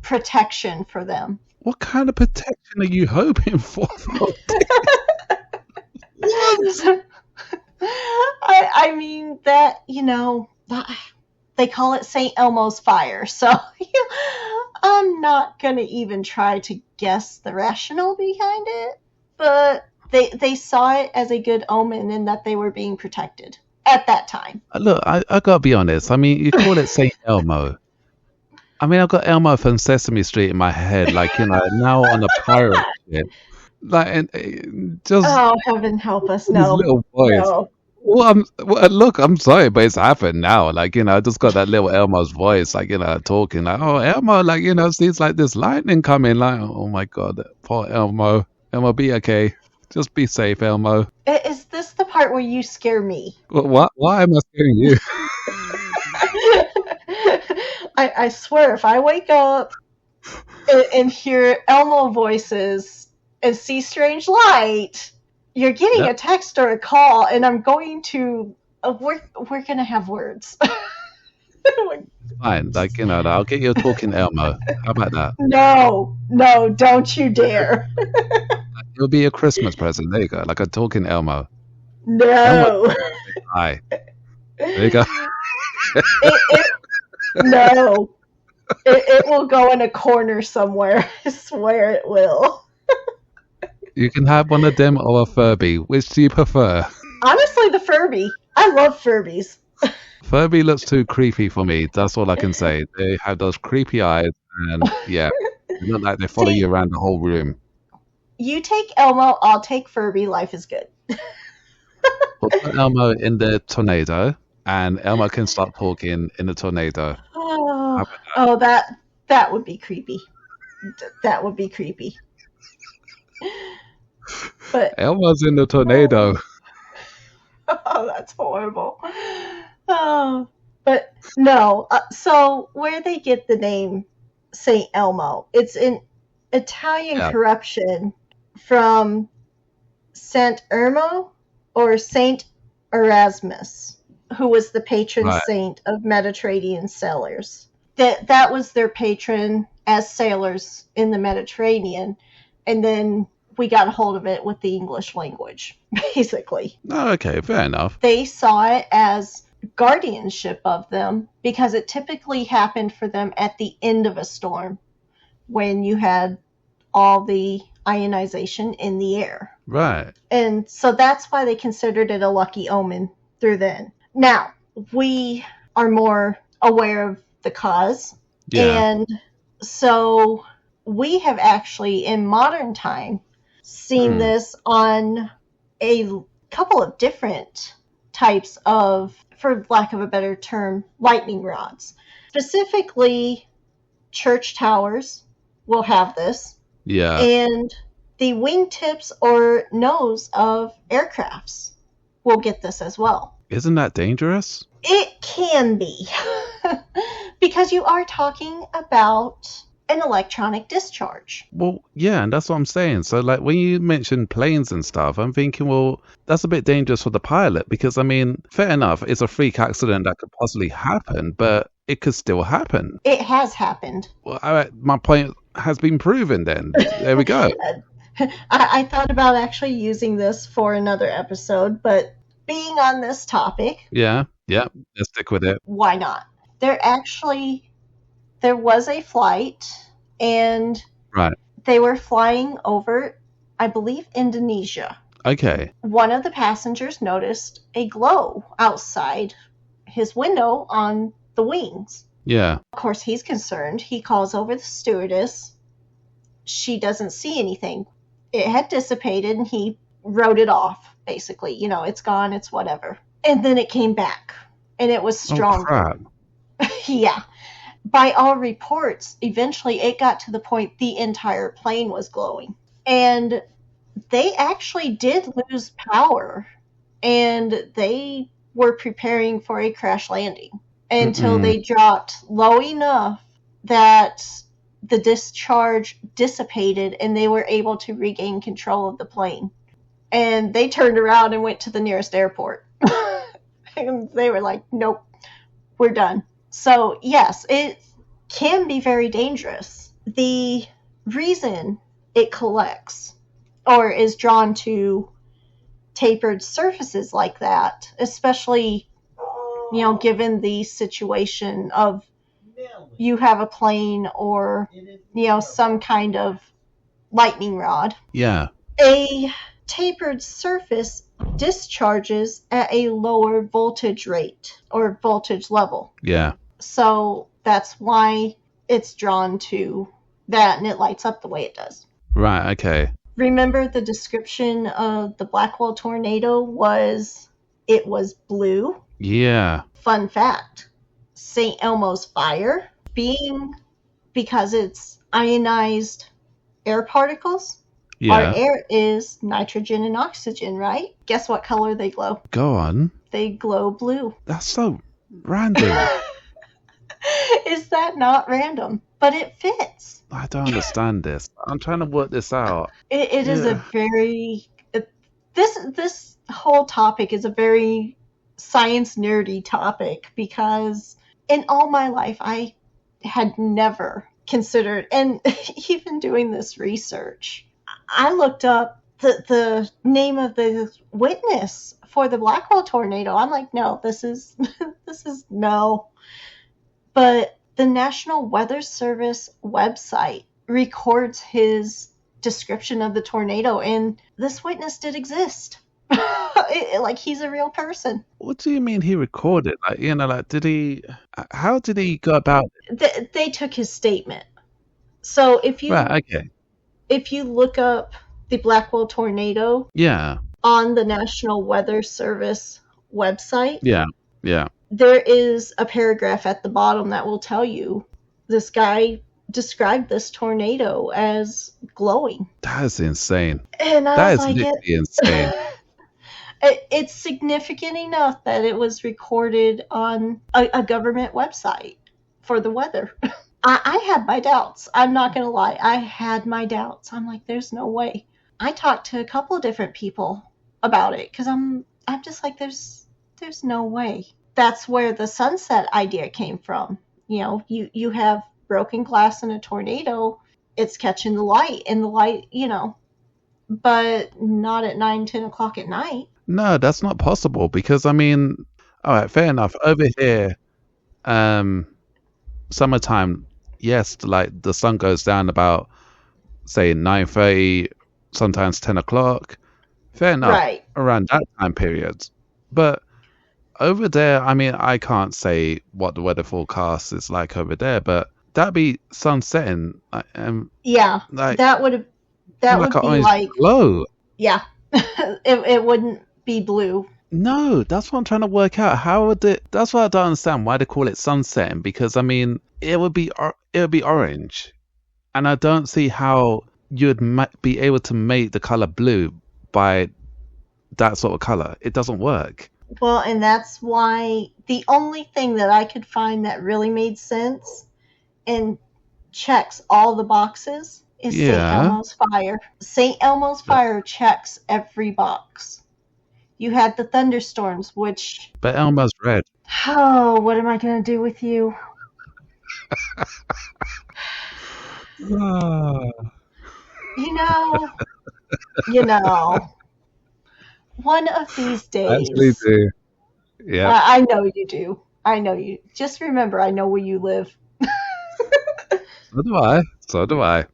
protection for them. What kind of protection are you hoping for? I mean, that, they call it St. Elmo's fire, so I'm not going to even try to guess the rationale behind it, but they saw it as a good omen and that they were being protected at that time. Look, I got to be honest. I mean, you call it St. Elmo. I mean, I've got Elmo from Sesame Street in my head, like, now on a pirate ship. Like, and just... Oh, heaven help us, no. Little voice. No. Well, look, I'm sorry, but it's happened now. Like, I just got that little Elmo's voice, like, talking like, oh, Elmo, like, sees like this lightning coming, like, oh my God, poor Elmo. Elmo, be okay. Just be safe, Elmo. Is this the part where you scare me? What? Why am I scaring you? I swear, if I wake up and hear Elmo voices and see strange light, you're getting a text or a call, and I'm going to... we're going to have words. Fine, like, I'll get you a talking Elmo. How about that? No, don't you dare. It'll be a Christmas present. There you go, like a talking Elmo. No. Elmo, hi. There you go. No. It will go in a corner somewhere. I swear it will. You can have one of them or a Furby. Which do you prefer? Honestly, the Furby. I love Furbies. Furby looks too creepy for me. That's all I can say. They have those creepy eyes, and yeah, they look like they follow you around the whole room. You take Elmo, I'll take Furby. Life is good. We'll put Elmo in the tornado, and Elmo can start talking in the tornado. Oh, that would be creepy. That would be creepy. But Elmo's in the tornado. oh, that's horrible. Oh, But no, so where they get the name Saint Elmo, it's an Italian Yeah. corruption from Saint Ermo or Saint Erasmus, who was the patron Right. saint of Mediterranean sailors. That was their patron as sailors in the Mediterranean, and then we got a hold of it with the English language, basically. No, okay, fair enough. They saw it as guardianship of them because it typically happened for them at the end of a storm when you had all the ionization in the air. Right. And so that's why they considered it a lucky omen through then. Now, we are more aware of the cause. Yeah. And so we have actually, in modern time, seen this on a couple of different types of, for lack of a better term, lightning rods. Specifically, church towers will have this. Yeah. And the wingtips or nose of aircrafts will get this as well. Isn't that dangerous? It can be. Because you are talking about an electronic discharge. Well, yeah, and that's what I'm saying. So, like, when you mention planes and stuff, I'm thinking, well, that's a bit dangerous for the pilot because, I mean, fair enough, it's a freak accident that could possibly happen, but it could still happen. It has happened. Well, my point has been proven then. There we go. I thought about actually using this for another episode, but being on this topic, Yeah, let's stick with it. why not? There was a flight, and Right. they were flying over, I believe, Indonesia. Okay. One of the passengers noticed a glow outside his window on the wings. Yeah. Of course, he's concerned. He calls over the stewardess. She doesn't see anything. It had dissipated, and he wrote it off, basically. You know, it's gone, it's whatever. And then it came back, and it was Oh, stronger. crap. Yeah. By all reports, eventually it got to the point the entire plane was glowing. And they actually did lose power, and they were preparing for a crash landing until they dropped low enough that the discharge dissipated and they were able to regain control of the plane. And they turned around and went to the nearest airport. And they were like, nope, we're done. So, yes, it can be very dangerous. The reason it collects or is drawn to tapered surfaces like that, especially, you know, given the situation of you have a plane or, you know, some kind of lightning rod. Yeah. A tapered surface discharges at a lower voltage rate or voltage level. Yeah. So that's why it's drawn to that and it lights up the way it does. Right, okay. Remember the description of the Blackwell tornado was it was blue? Yeah. Fun fact, St. Elmo's fire, because it's ionized air particles, Yeah. our air is nitrogen and oxygen, right? Guess what color they glow? Go on. They glow blue. That's so random. Is that not random? But it fits. I don't understand this. I'm trying to work this out. It is a very this whole topic is a very science nerdy topic because in all my life I had never considered, and even doing this research, I looked up the name of the witness for the Blackwell tornado. I'm like, no, this is no. But the National Weather Service website records his description of the tornado, and this witness did exist. Like, he's a real person. What do you mean he recorded? Like, you know, like, how did he go about it? They took his statement. So if you Right, okay. if you look up the Blackwell tornado Yeah. on the National Weather Service website, Yeah. Yeah. there is a paragraph at the bottom that will tell you this guy described this tornado as glowing. That is insane. And I That was is like, literally insane. It's significant enough that it was recorded on a government website for the weather. I had my doubts. I'm not going to lie. I had my doubts. I'm like, there's no way. I talked to a couple of different people about it because I'm just like, there's no way. That's where the sunset idea came from. You have broken glass in a tornado. It's catching the light, and the light, but not at 9, 10 o'clock at night. No, that's not possible because I mean, all right, fair enough. Over here, um, summertime, yes, like the sun goes down about say 9:30, sometimes 10 o'clock. Fair enough, Right. around that time period. But over there, I mean, I can't say what the weather forecast is like over there, but that'd be sun setting, Yeah. like That would that like would an be orange like, glow. yeah. It wouldn't be blue. No, that's what I'm trying to work out. How would it? That's why I don't understand why they call it sunsetting. Because I mean, it would be orange, and I don't see how you'd be able to make the color blue by that sort of color. It doesn't work. Well, and that's why the only thing that I could find that really made sense and checks all the boxes is St. Yeah, Elmo's Fire. St. Elmo's but, Fire checks every box. You had the thunderstorms, which, but Elmo's red. oh, what am I going to do with you? Ah, You know, you know, one of these I actually days, do. Yep. I know you do. I know you. Just remember, I know where you live. So do I. So do I.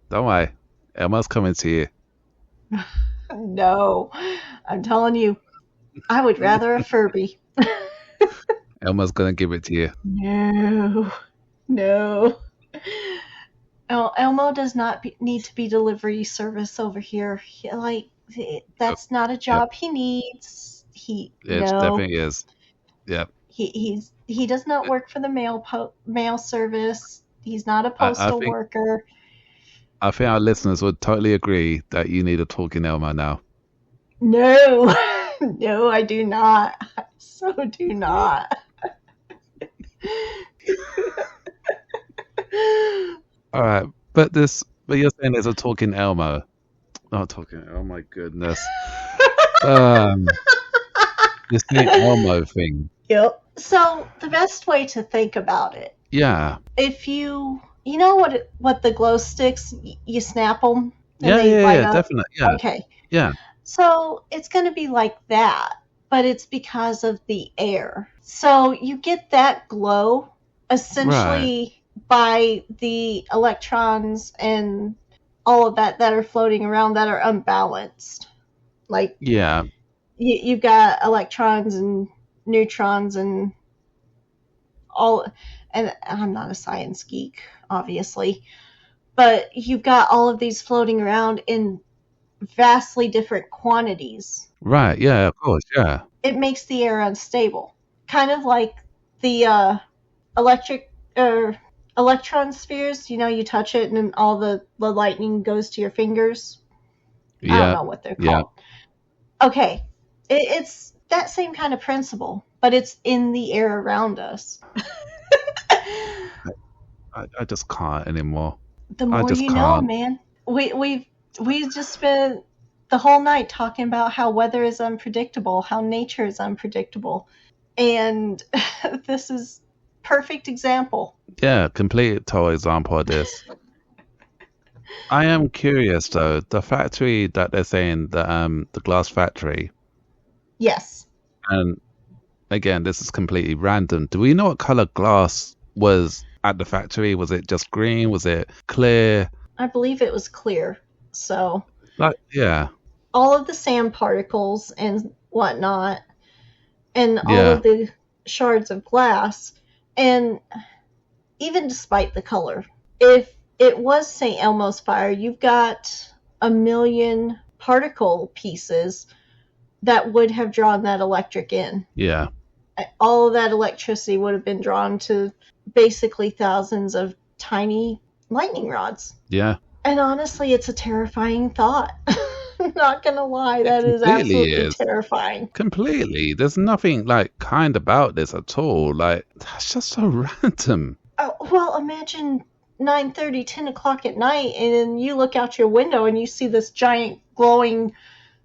Don't worry. Elmo's coming to you. No, I'm telling you, I would rather a Furby. Elmo's gonna give it to you. No, no. Elmo does not need to be delivery service over here. Yep. That's not a Yep. job he needs. It No, definitely is. Yep. he does not work for the mail service. He's not a I postal think worker. I think our listeners would totally agree that you need a talking Elmo now. No, no, I do not. I so do not. All right, but you're saying there's a talking Elmo. Not talking. Oh my goodness. Um, this Saint Elmo thing. Yep. So the best way to think about it, Yeah. if you know what the glow sticks, you snap them and Yeah. they Yeah. light Yeah. up. Definitely. Yeah. Okay. Yeah. So it's going to be like that, but it's because of the air. So you get that glow Right. essentially by the electrons and all of that are floating around that are unbalanced. Like Yeah. you've got electrons and neutrons and all, and I'm not a science geek, obviously, but you've got all of these floating around in vastly different quantities. Right. Yeah. Of course. Yeah. It makes the air unstable, kind of like the electric or electron spheres. You touch it and then all the lightning goes to your fingers. I don't Yeah. know what they're Yeah. called. Okay, it's that same kind of principle, but it's in the air around us. I just can't anymore. The I more just you know, can't. man. We just spent the whole night talking about how weather is unpredictable, how nature is unpredictable, and this is perfect example. Yeah. Complete total example of this. I am curious though. The factory that they're saying the glass factory, Yes, and again, this is completely random. Do we know what color glass was at the factory? Was it just green? Was it clear? I believe it was clear. So Like, yeah, all of the sand particles and whatnot, and all yeah, of the shards of glass, and even despite the color, if it was St. Elmo's fire, you've got a million particle pieces that would have drawn that electric in. yeah, All of that electricity would have been drawn to basically thousands of tiny lightning rods. yeah. And honestly, it's a terrifying thought. Not gonna lie, It that is completely absolutely is. terrifying. Completely. There's nothing like kind about this at all. Like that's just so random. Oh, well, imagine 9:30, 10 o'clock at night, and then you look out your window and you see this giant, glowing,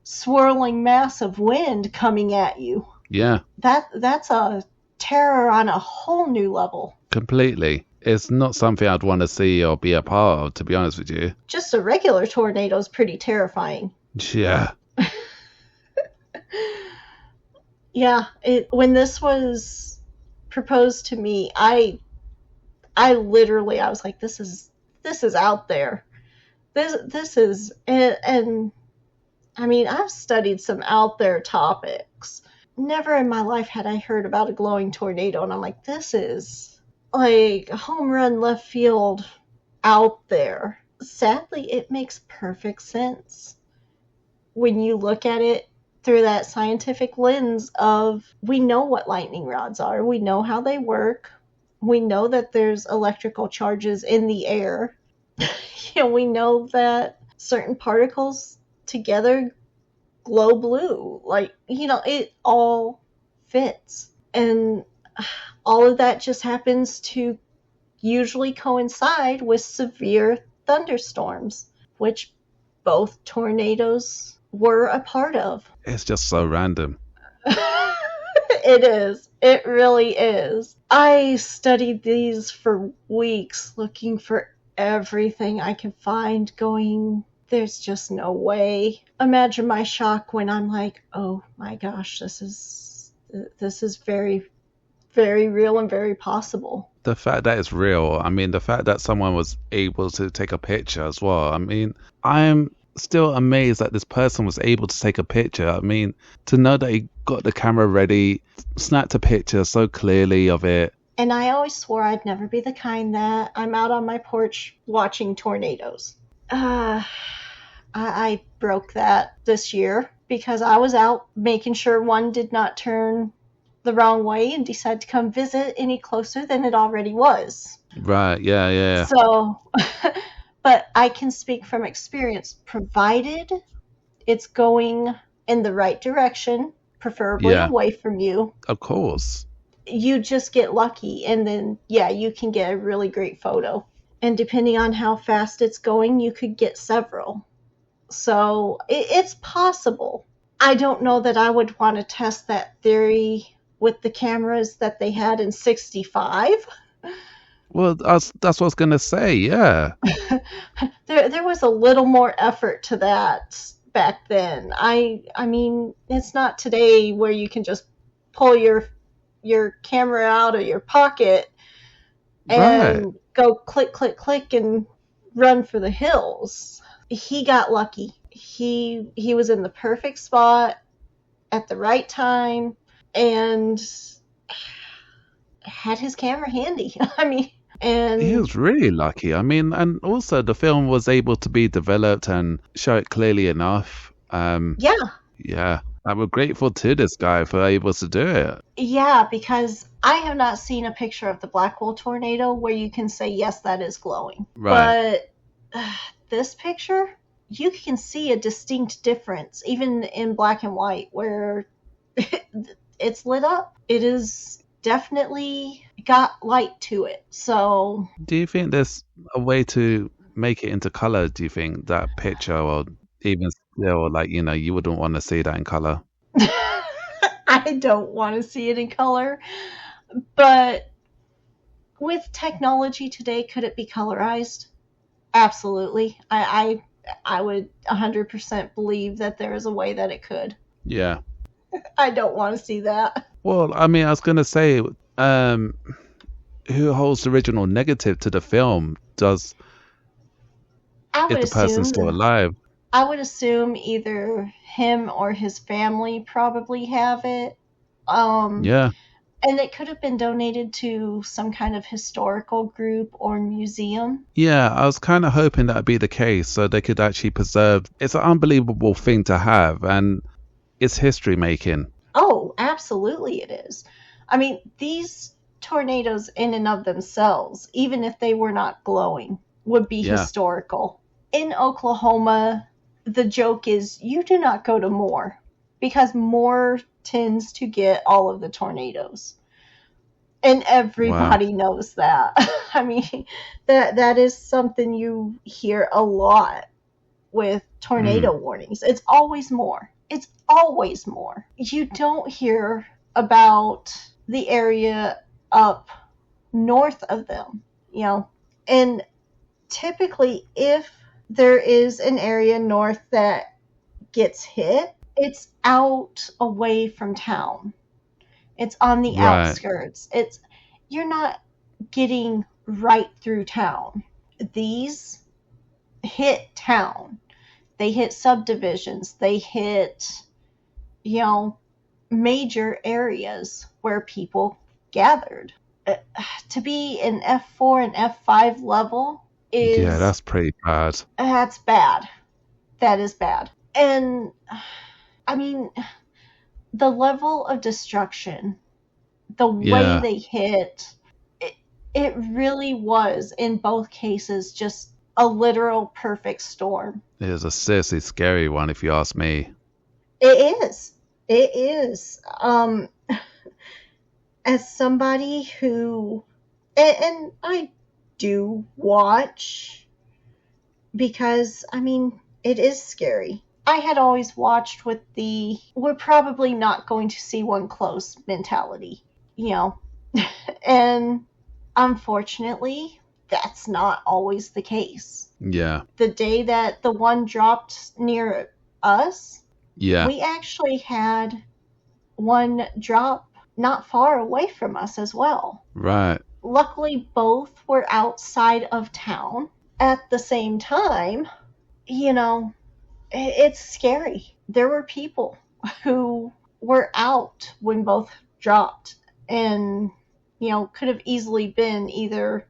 swirling mass of wind coming at you. Yeah, That's a terror on a whole new level. completely. It's not something I'd want to see or be a part of, to be honest with you. Just a regular tornado is pretty terrifying. Yeah. Yeah, when this was proposed to me, I literally I was like, this is out there. This is and I mean, I've studied some out there topics. Never in my life had I heard about a glowing tornado, and I'm like, this is like a home run left field out there. Sadly, it makes perfect sense when you look at it through that scientific lens of we know what lightning rods are, we know how they work, we know that there's electrical charges in the air, we know that certain particles together glow blue. Like, it all fits. And all of that just happens to usually coincide with severe thunderstorms, which both tornadoes were a part of. It's just so random. It is. It really is. I studied these for weeks, looking for everything I could find, going, there's just no way. Imagine my shock when I'm like, oh my gosh, this is very, very real and very possible. The fact that it's real, I mean, the fact that someone was able to take a picture as well. I mean, I'm still amazed that this person was able to take a picture. I mean, to know that he got the camera ready, snapped a picture so clearly of it. And I always swore I'd never be the kind that I'm out on my porch watching tornadoes. I broke that this year because I was out making sure one did not turn the wrong way and decide to come visit any closer than it already was. Right, yeah, yeah. So, but I can speak from experience, provided it's going in the right direction, preferably Yeah, away from you. of course. You just get lucky, and then, yeah, you can get a really great photo. And depending on how fast it's going, you could get several. So it's possible. I don't know that I would want to test that theory with the cameras that they had in 65. Well, that's what I was gonna say. Yeah, There was a little more effort to that back then. I mean, it's not today where you can just pull your camera out of your pocket right. and go click click click and run for the hills. He got lucky. He was in the perfect spot at the right time and had his camera handy. I mean, He and was really lucky. I mean, and also the film was able to be developed and show it clearly enough. yeah, Yeah, I'm grateful to this guy for able to do it. yeah, because I have not seen a picture of the Blackwell tornado where you can say, yes, that is glowing. Right. But this picture, you can see a distinct difference, even in black and white, where it's lit up. It is definitely got light to it. So Do you think there's a way to make it into color? Do you think that picture, or even still, like you wouldn't want to see that in color? I don't want to see it in color. But with technology today, could it be colorized? Absolutely. I would 100% believe that there is a way that it could. Yeah. I don't want to see that. Well, I mean, I was gonna say, who holds the original negative to the film? Does I if would the person's assume still alive? I would assume either him or his family probably have it. Um, Yeah. and it could have been donated to some kind of historical group or museum. Yeah, I was kind of hoping that'd be the case, so they could actually preserve. It's an unbelievable thing to have, and it's history making. Oh, absolutely it is. I mean, these tornadoes in and of themselves, even if they were not glowing, would be Yeah. historical. In Oklahoma, the joke is you do not go to Moore because Moore tends to get all of the tornadoes. And Wow. everybody knows that. I mean, that is something you hear a lot with Mm. tornado warnings. It's always more. It's always more. You don't hear about the area up north of them, you know. And typically, if there is an area north that gets hit, it's out away from town. It's on the Right. outskirts. It's you're not getting right through town. These hit town. They hit subdivisions. They hit, you know, major areas where people gathered. Uh, to be an F4 and F5 level Yeah, is that's pretty bad. that's bad. That is bad. And I mean, the level of destruction, the way Yeah, they hit, it, it really was in both cases just a literal perfect storm. it was a seriously scary one, if you ask me. It is. It is. As somebody who, and I do watch because, I mean, it is scary. I had always watched with the we're probably not going to see one close mentality, you know. And unfortunately, that's not always the case. Yeah, The day that the one dropped near us, yeah, we actually had one drop not far away from us as well. right. Luckily, both were outside of town at the same time. You know, it's scary. There were people who were out when both dropped and, you know, could have easily been either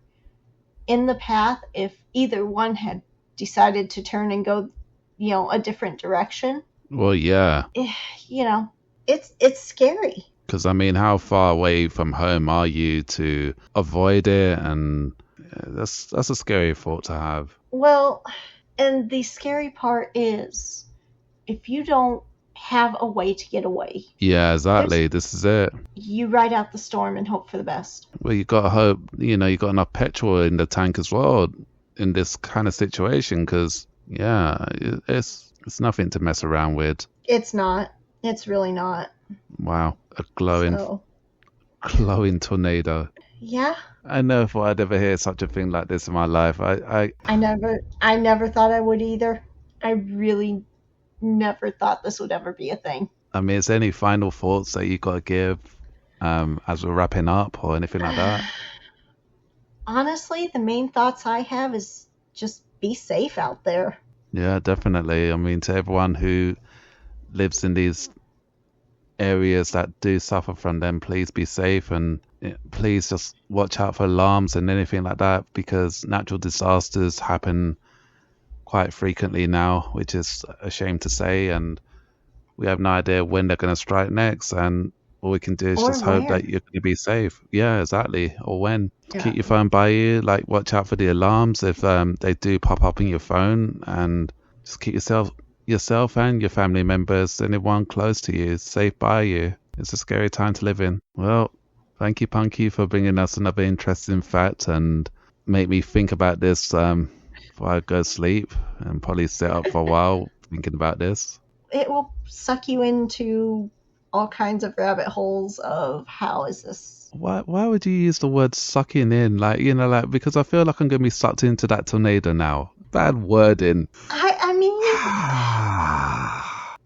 in the path if either one had decided to turn and go, you know, a different direction. Well, yeah, You know, it's scary. because I mean, how far away from home are you to avoid it? And that's a scary thought to have. Well, and the scary part is if you don't have a way to get away, Yeah, there's exactly. This is it. you ride out the storm and hope for the best. Well, you got to hope, you got enough petrol in the tank as well in this kind of situation, because, yeah, it's nothing to mess around with. It's not. It's really not. Wow, a glowing, So, glowing tornado. yeah, I never thought I'd ever hear such a thing like this in my life. I never thought I would either. I really never thought this would ever be a thing. I mean, is there any final thoughts that you got to give as we're wrapping up or anything like that? Honestly, the main thoughts I have is just be safe out there. Yeah, definitely. I mean, to everyone who lives in these areas that do suffer from them, please be safe and please just watch out for alarms and anything like that, because natural disasters happen quite frequently now, which is a shame to say, and we have no idea when they're going to strike next, and all we can do is Or just hope that where. you're going to be safe. Yeah, exactly. Or when. Yeah. Keep your phone by you, like watch out for the alarms if they do pop up in your phone, and just keep yourself and your family members, anyone close to you, safe by you. It's a scary time to live in. Well, thank you, Punky, for bringing us another interesting fact and make me think about this before I go to sleep and probably sit up for a while thinking about this. It will suck you into all kinds of rabbit holes of how is this. Why would you use the word sucking in? Like, like, because I feel like I'm going to be sucked into that tornado now. Bad wording. I mean,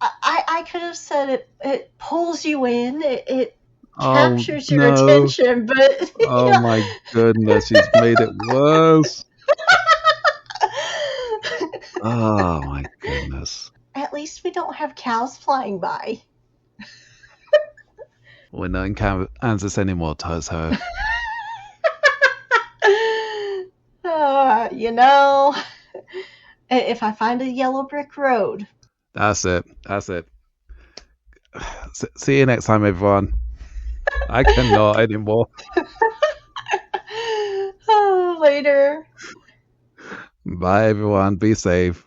I could have said it pulls you in, it Oh captures your no. attention, but you Oh know. my goodness, she's made it worse. Oh my goodness. At least we don't have cows flying by. We're not in Kansas anymore, Tozo. You know, if I find a yellow brick road. That's it. That's it. See you next time, everyone. I cannot anymore. Oh, later. Bye, everyone. Be safe.